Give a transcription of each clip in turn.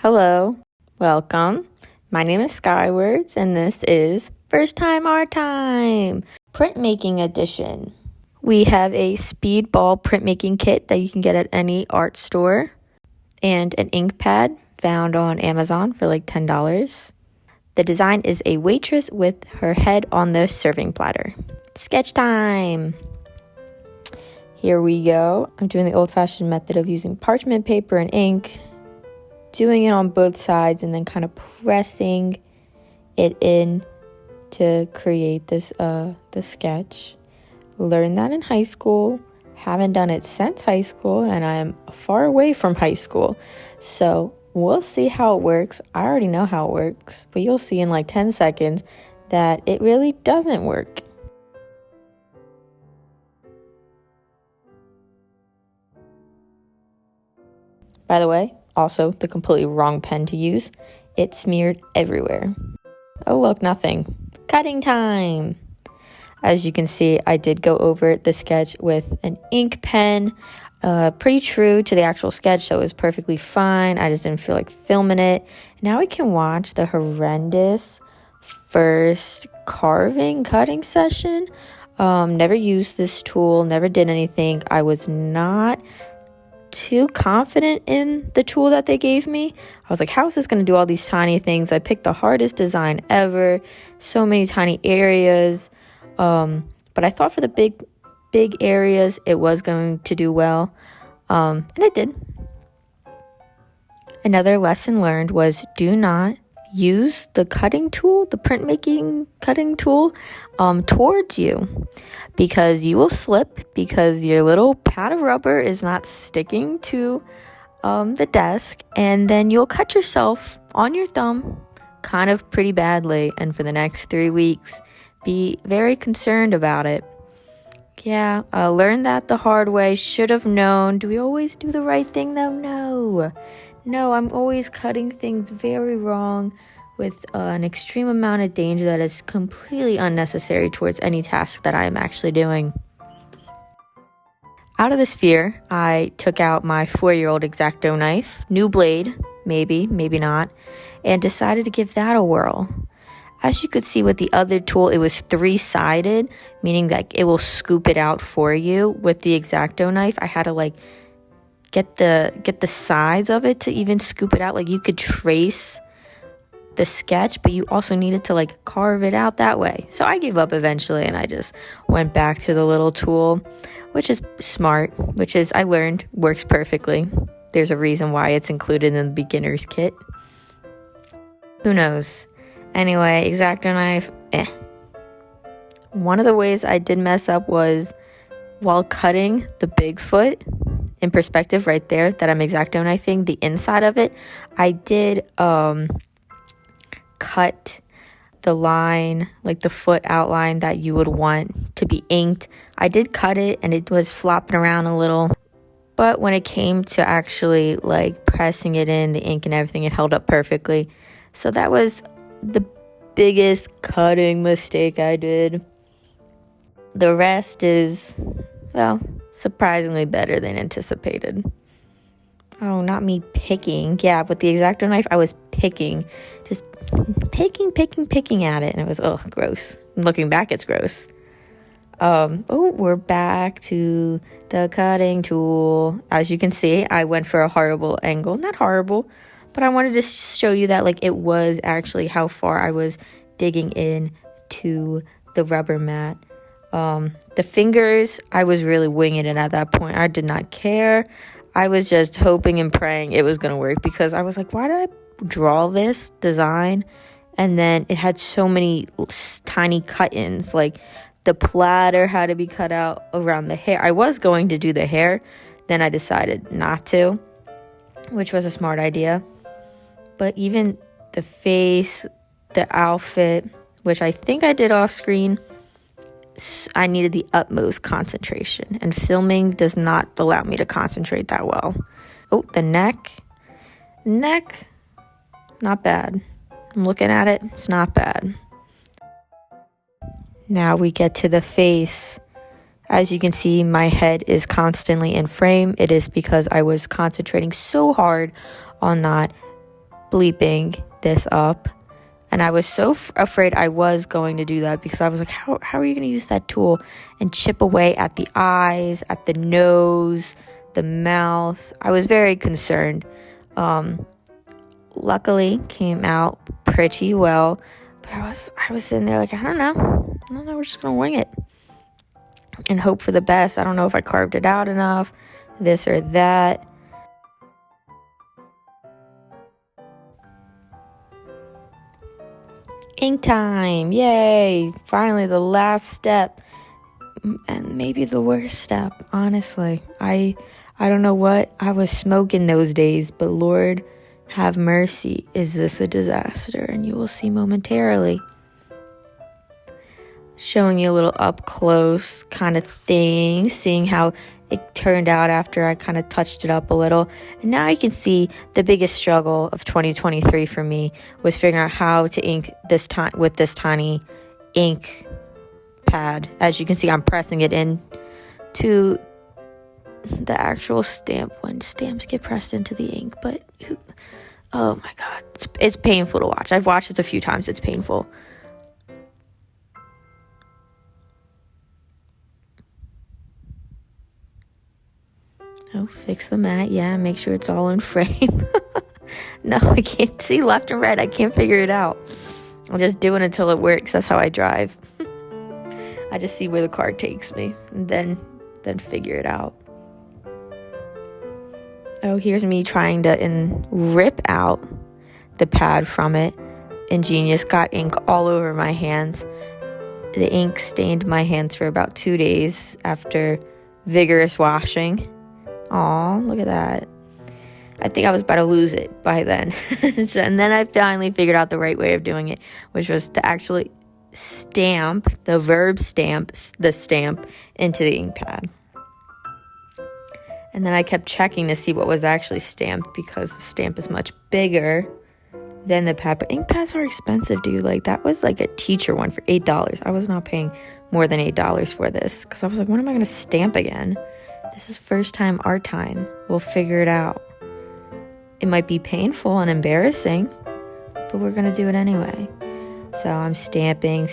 Hello, welcome. My name is Skywards, and this is First Time Art Time, Printmaking Edition. We have a speedball printmaking kit that you can get at any art store, and an ink pad found on Amazon for like $10. The design is a waitress with her head on the serving platter. Sketch time! Here we go. I'm doing the old-fashioned method of using parchment paper and ink, doing it on both sides and then kind of pressing it in to create this the sketch. Learned that in high school. Haven't done it since high school, and I'm far away from high school. So we'll see how it works. I already know how it works, but you'll see in like 10 seconds that it really doesn't work. By the way, also the completely wrong pen to use. It smeared everywhere. Oh look, nothing. Cutting time! As you can see, I did go over the sketch with an ink pen. Pretty true to the actual sketch, so it was perfectly fine. I just didn't feel like filming it. Now we can watch the horrendous first cutting session. Never used this tool, never did anything. I was not too confident in the tool that they gave me. I was like, how is this going to do all these tiny things? I picked the hardest design ever, so many tiny areas, but I thought for the big areas it was going to do well, and it did. Another lesson learned was do not use the cutting tool, the printmaking cutting tool, towards you, because you will slip because your little pad of rubber is not sticking to the desk, and then you'll cut yourself on your thumb kind of pretty badly, and for the next 3 weeks be very concerned about it. Yeah, I learned that the hard way. Should have known. Do we always do the right thing though? No, I'm always cutting things very wrong with an extreme amount of danger that is completely unnecessary towards any task that I am actually doing. Out of this fear, I took out my 4-year-old X-Acto knife, new blade, maybe not, and decided to give that a whirl. As you could see with the other tool, it was 3-sided, meaning that it will scoop it out for you. With the X-Acto knife, I had to get the sides of it to even scoop it out. Like, you could trace the sketch, but you also needed to carve it out that way. So I gave up eventually, and I just went back to the little tool, which is smart, I learned works perfectly. There's a reason why it's included in the beginner's kit. Who knows? Anyway, X-Acto knife, One of the ways I did mess up was while cutting the Bigfoot in perspective right there that I'm X-Acto knifing, the inside of it, I did cut the line, the foot outline that you would want to be inked. I did cut it, and it was flopping around a little, but when it came to actually pressing it in, the ink and everything, it held up perfectly. So that was the biggest cutting mistake I did. The rest is, surprisingly better than anticipated. Oh, not me picking. Yeah, with the X-Acto knife, I was picking. Just picking at it. And it was, gross. Looking back, it's gross. We're back to the cutting tool. As you can see, I went for a horrible angle. Not horrible, but I wanted to show you that, it was actually how far I was digging in to the rubber mat. The fingers, I was really winging it at that point. I did not care. I was just hoping and praying it was going to work, because I was like, why did I draw this design? And then it had so many tiny cut-ins. The platter had to be cut out around the hair. I was going to do the hair. Then I decided not to, which was a smart idea. But even the face, the outfit, which I think I did off screen, I needed the utmost concentration, and filming does not allow me to concentrate that well. Oh, the neck, not bad. I'm looking at it, it's not bad. Now we get to the face. As you can see, my head is constantly in frame. It is because I was concentrating so hard on not bleeping this up. And I was so afraid I was going to do that, because I was like, how are you going to use that tool and chip away at the eyes, at the nose, the mouth? I was very concerned. Luckily, came out pretty well. But I was sitting there like, I don't know. We're just going to wing it and hope for the best. I don't know if I carved it out enough, this or that. Ink time, yay! Finally, the last step, and maybe the worst step, honestly. I don't know what I was smoking those days, but Lord have mercy, is this a disaster? And you will see momentarily. Showing you a little up close kind of thing, seeing how it turned out after I kind of touched it up a little. And now you can see the biggest struggle of 2023 for me was figuring out how to ink this time with this tiny ink pad. As you can see, I'm pressing it in to the actual stamp when stamps get pressed into the ink. But oh my God, it's painful to watch. I've watched this a few times. It's painful. Oh, fix the mat. Yeah, make sure it's all in frame. No, I can't see left and right. I can't figure it out. I'll just do it until it works. That's how I drive. I just see where the car takes me and then figure it out. Oh, here's me trying to rip out the pad from it. Ingenious, got ink all over my hands. The ink stained my hands for about 2 days after vigorous washing. Aw, look at that. I think I was about to lose it by then. And then I finally figured out the right way of doing it, which was to actually stamp, the verb stamp, the stamp into the ink pad. And then I kept checking to see what was actually stamped, because the stamp is much bigger than the pad. But ink pads are expensive, dude. Like, that was like a teacher one for $8. I was not paying more than $8 for this, because I was like, when am I going to stamp again? This is first time art time. We'll figure it out. It might be painful and embarrassing, but we're going to do it anyway. So I'm stamping,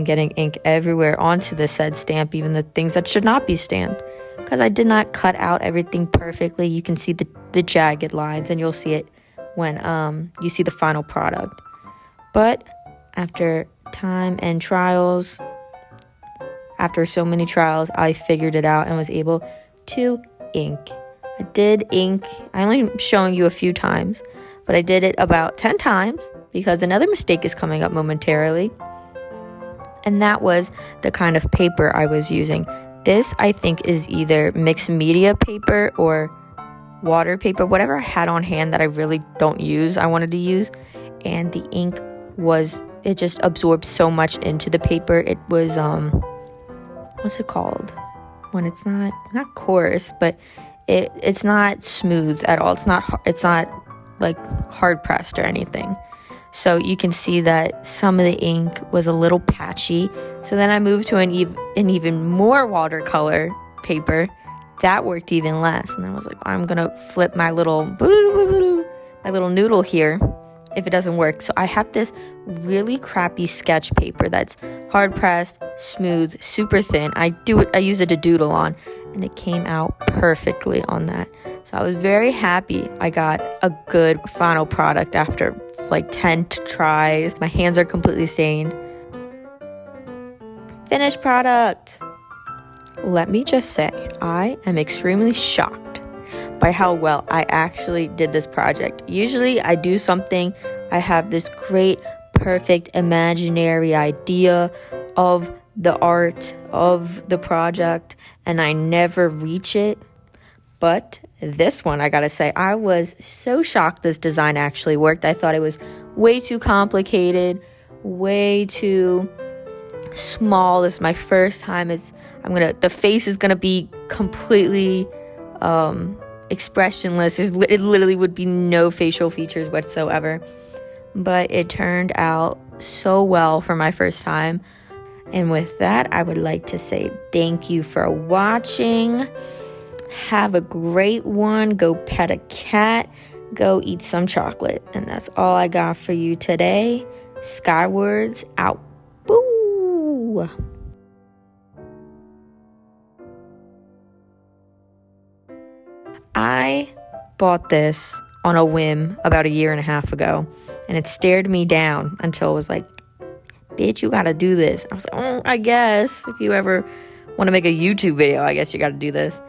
getting ink everywhere onto the said stamp, even the things that should not be stamped, because I did not cut out everything perfectly. You can see the jagged lines, and you'll see it when you see the final product. But after time and trials, after so many trials, I figured it out and was able to ink. I did ink. I only showing you a few times, but I did it about 10 times, because another mistake is coming up momentarily. And that was the kind of paper I was using. This, I think, is either mixed media paper or water paper, whatever I had on hand that I really don't use, I wanted to use. And the ink it just absorbed so much into the paper. It was, what's it called? When it's not coarse, but it's not smooth at all. It's not like hard pressed or anything. So you can see that some of the ink was a little patchy. So then I moved to an even more watercolor paper. That worked even less. And I was like, I'm gonna flip my little noodle here if it doesn't work. So I have this really crappy sketch paper that's hard pressed, smooth, super thin. I use it to doodle on, and it came out perfectly on that. So I was very happy I got a good final product after like 10 tries. My hands are completely stained. Finished product. Let me just say, I am extremely shocked by how well I actually did this project. Usually I do something, I have this great, perfect, imaginary idea of the art, of the project, and I never reach it. But this one, I gotta say, I was so shocked this design actually worked. I thought it was way too complicated, way too small. This is my first time. The face is gonna be completely expressionless. It literally would be no facial features whatsoever. But it turned out so well for my first time. And with that, I would like to say thank you for watching. Have a great one. Go pet a cat. go eat some chocolate. And that's all I got for you today. Skywards out. Boo! I bought this on a whim about 1.5 years ago, and it stared me down until it was like, bitch, you gotta do this. I was like, I guess if you ever want to make a YouTube video, I guess you gotta do this.